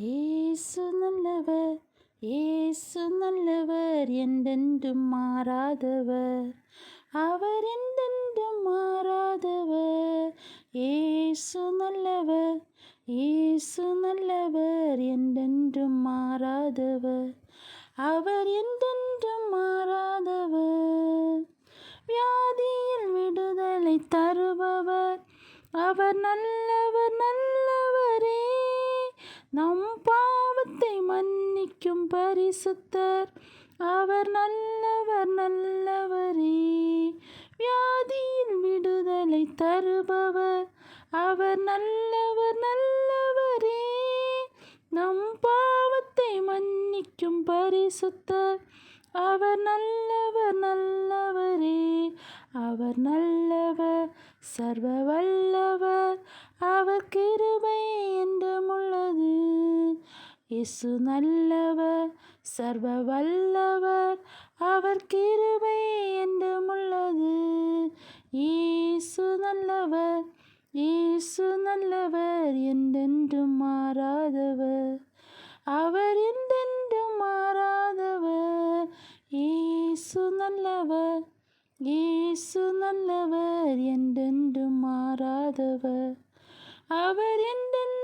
இயேசு நல்லவர், இயேசு நல்லவர், என்றென்றும் மாறாதவர். அவர் என்றென்றும் மாறாதவர். இயேசு நல்லவர், இயேசு நல்லவர், என்றென்றும் மாறாதவர். அவர் என்றென்றும் மாறாதவர். வியாதியில் விடுதலை தருபவர், அவர் நல்லவர் நல்லவரே. நம் பாவத்தை மன்னிக்கும் பரிசுத்தர், அவர் நல்லவர் நல்லவரே. வியாதியில் விடுதலை தருபவர், அவர் நல்லவர் நல்லவரே. நம் பாவத்தை மன்னிக்கும் பரிசுத்தர், அவர் நல்லவர் நல்லவரே. அவர் நல்லவர், சர்வ வல்லவர், அவர் கிருபை என்றும் உள்ளது. இயேசு நல்லவர், சர்வ வல்லவர், அவர் கிருபை என்றும் உள்ளது. இயேசு நல்லவர், இயேசு நல்லவர், என்றென்றும் மாறாதவர். அவர் என்றென்றும் மாறாதவர். இயேசு நல்லவர், இயேசு நல்லவர், என்றென்றும் மாறாதவர். அவர் என்றென்றும்